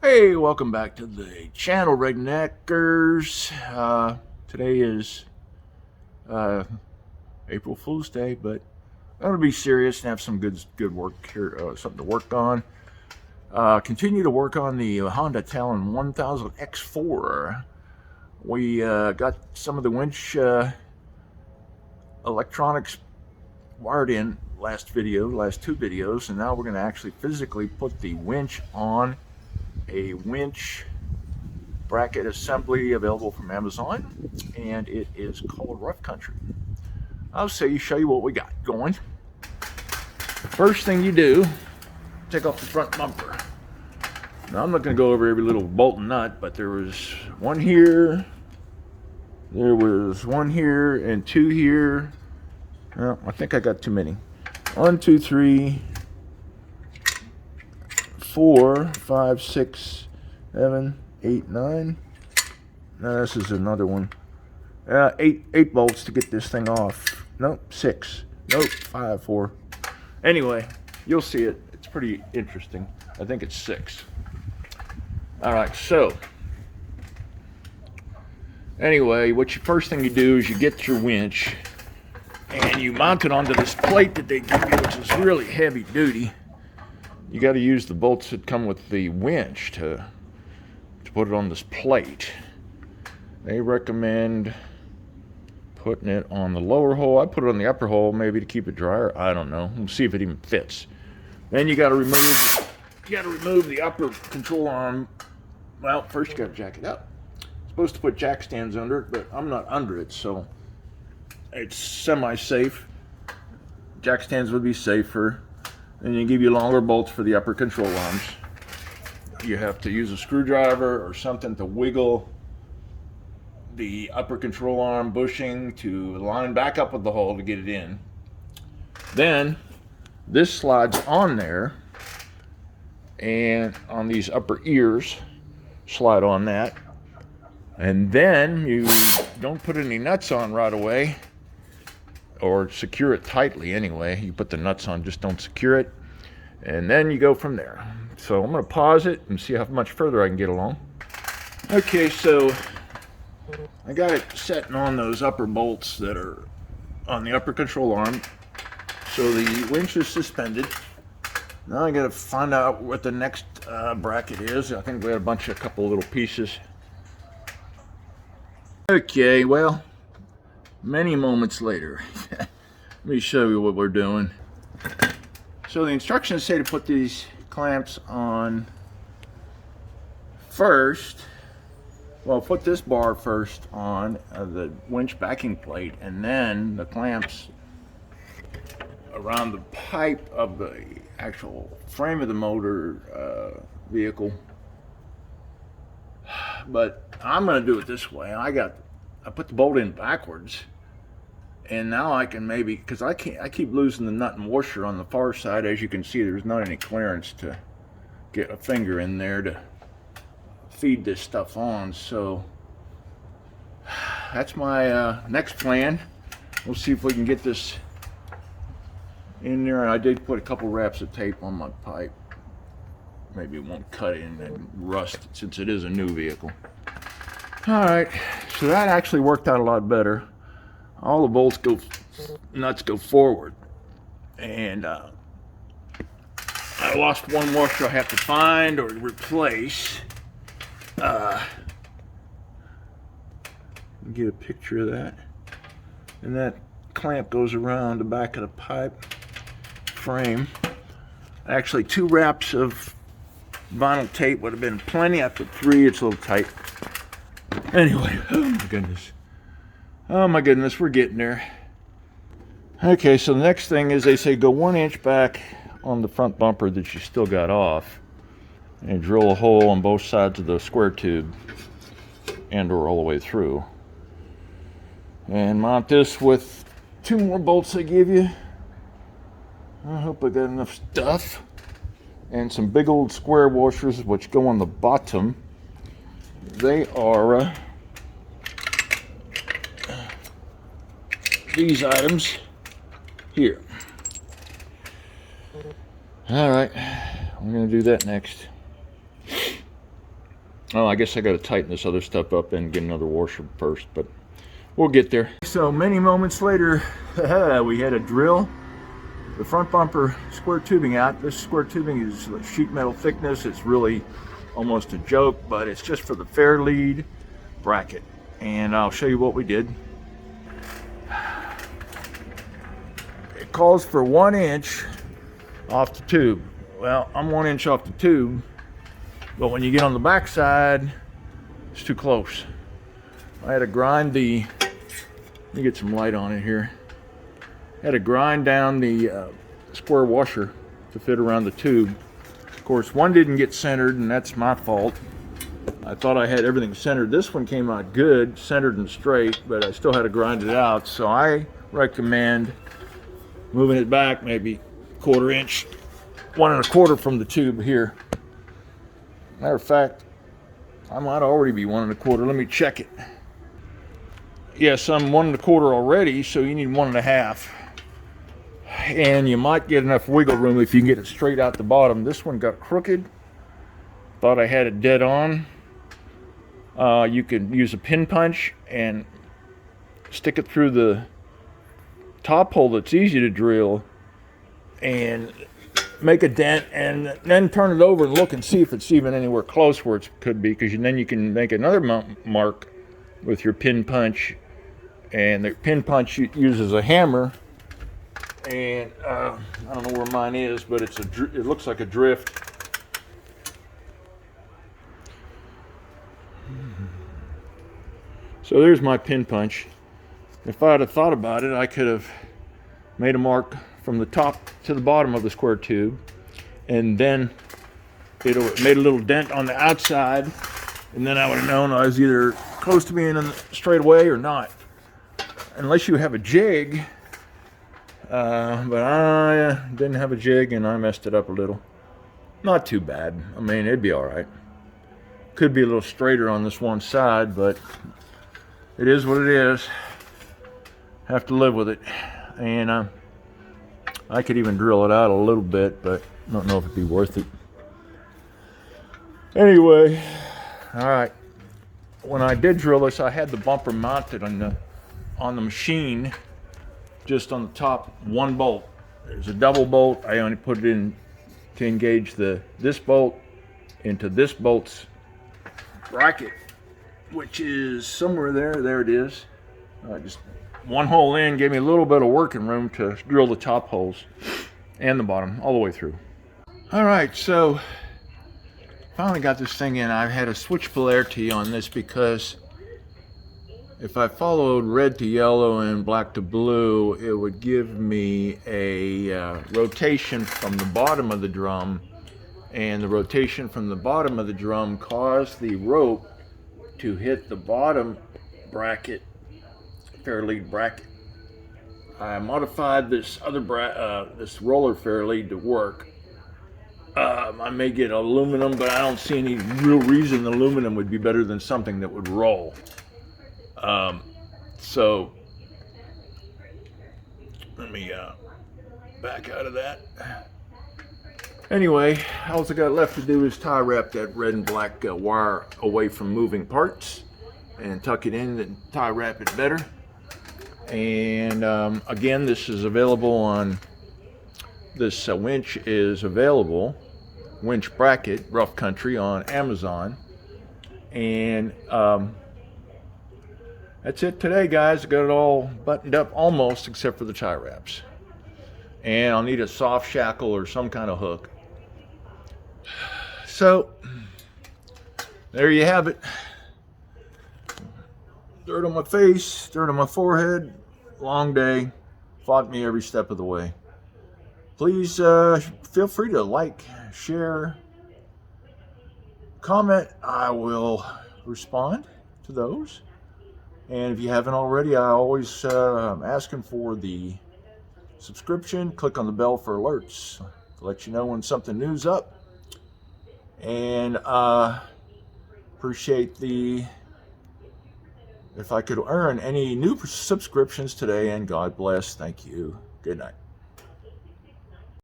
Hey, welcome back to the channel, Redneckers. Today is uh, April Fool's Day, but I'm going to be serious and have some good work here, something to work on. Continue to work on the Honda Talon 1000 X4. We got some of the winch electronics wired in last two videos, and now we're going to actually physically put the winch on a winch bracket assembly available from Amazon, and it is called Rough Country. I'll show you what we got going. First thing you do, take off the front bumper. Now I'm not going to go over every little bolt and nut, but there was one here, and two here. Well, I think I got too many. 1, 2, 3, 4, 5, 6, 7, 8, 9. Now this is another one. Eight bolts to get this thing off. Nope, 6. Nope, 5, 4. Anyway, you'll see it. It's pretty interesting. I think it's 6. All right, so anyway, first thing you do is you get your winch and you mount it onto this plate that they give you, which is really heavy duty. You got to use the bolts that come with the winch to put it on this plate. They recommend putting it on the lower hole. I put it on the upper hole, maybe to keep it drier. I don't know. We'll see if it even fits. Then you got to remove the upper control arm. Well, first you got to jack it up. Supposed to put jack stands under it, but I'm not under it, so it's semi-safe. Jack stands would be safer. And you give you longer bolts for the upper control arms. You have to use a screwdriver or something to wiggle the upper control arm bushing to line back up with the hole to get it in. Then this slides on there, and on these upper ears, slide on that. And then you don't put any nuts on right away, or secure it tightly anyway. You put the nuts on, just don't secure it. And then you go from there. So I'm going to pause it and see how much further I can get along. Okay, so I got it setting on those upper bolts that are on the upper control arm. So the winch is suspended. Now I got to find out what the next bracket is. I think we had a couple little pieces. Okay, well, many moments later. Let me show you what we're doing. So the instructions say to put these clamps on first. Well, put this bar first on the winch backing plate, and then the clamps around the pipe of the actual frame of the motor vehicle. But I'm going to do it this way. I put the bolt in backwards, and now I can maybe, because I keep losing the nut and washer on the far side. As you can see, there's not any clearance to get a finger in there to feed this stuff on. So that's my next plan. We'll see if we can get this in there. I did put a couple wraps of tape on my pipe. Maybe it won't cut in and rust since it is a new vehicle. All right, so that actually worked out a lot better. All the nuts go forward, and I lost one washer I have to find or replace. Get a picture of that. And that clamp goes around the back of the pipe frame. Actually, 2 wraps of vinyl tape would have been plenty. I put 3. It's a little tight. Anyway, oh my goodness, we're getting there. Okay, so the next thing is they say go 1 inch back on the front bumper that you still got off, and drill a hole on both sides of the square tube and or all the way through, and mount this with 2 more bolts they give you. I hope I got enough stuff, and some big old square washers which go on the bottom. They are these items here. All right, I'm going to do that next. Oh, I guess I got to tighten this other stuff up and get another washer first, but we'll get there. So many moments later, we had to drill the front bumper square tubing out. This square tubing is sheet metal thickness. It's really almost a joke, but it's just for the fair lead bracket. And I'll show you what we did. It calls for 1 inch off the tube. Well, I'm 1 inch off the tube, but when you get on the back side, it's too close. I had to grind the, let me get some light on it here. I had to grind down the square washer to fit around the tube. Of course, one didn't get centered, and that's my fault. I thought I had everything centered. This one came out good, centered and straight, but I still had to grind it out. So I recommend moving it back maybe 1/4 inch, 1 1/4 from the tube here. Matter of fact, I might already be 1 1/4. Let me check it. Yes, I'm 1 1/4 already, so you need 1 1/2. And you might get enough wiggle room if you can get it straight out the bottom. This one got crooked. Thought I had it dead on. You could use a pin punch and stick it through the top hole that's easy to drill and make a dent, and then turn it over and look and see if it's even anywhere close where it could be, because then you can make another mark with your pin punch. And the pin punch uses a hammer, and I don't know where mine is, but it looks like a drift. So there's my pin punch. If I'd have thought about it, I could have made a mark from the top to the bottom of the square tube, and then it made a little dent on the outside, and then I would have known I was either close to being straight away or not. Unless you have a jig, but I didn't have a jig and I messed it up a little. Not too bad. I mean, it'd be all right. Could be a little straighter on this one side, but it is what it is. Have to live with it. And I could even drill it out a little bit, but I don't know if it'd be worth it. Anyway, all right. When I did drill this, I had the bumper mounted on the machine, just on the top, 1 bolt. There's a double bolt. I only put it in to engage this bolt into this bolt's bracket, which is somewhere there. There it is. Just 1 hole in gave me a little bit of working room to drill the top holes and the bottom all the way through. All right, so finally got this thing in. I've had to switch polarity on this because if I followed red to yellow and black to blue, it would give me a rotation from the bottom of the drum, and the rotation from the bottom of the drum caused the rope to hit the bottom bracket, fair lead bracket. I modified this other this roller fair lead to work. I may get aluminum, but I don't see any real reason aluminum would be better than something that would roll. So let me back out of that. Anyway, all I got left to do is tie wrap that red and black wire away from moving parts and tuck it in and tie wrap it better. And again, this is available on this winch is available, winch bracket, rough country, on Amazon. And that's it today, guys. I got it all buttoned up almost, except for the tie wraps. And I'll need a soft shackle or some kind of hook. So there you have it. Dirt on my face, dirt on my forehead, long day, fought me every step of the way. Please feel free to like, share, comment. I will respond to those. And if you haven't already, I always am asking for the subscription. Click on the bell for alerts to let you know when something new's up. And appreciate if I could earn any new subscriptions today, and God bless. Thank you. Good night.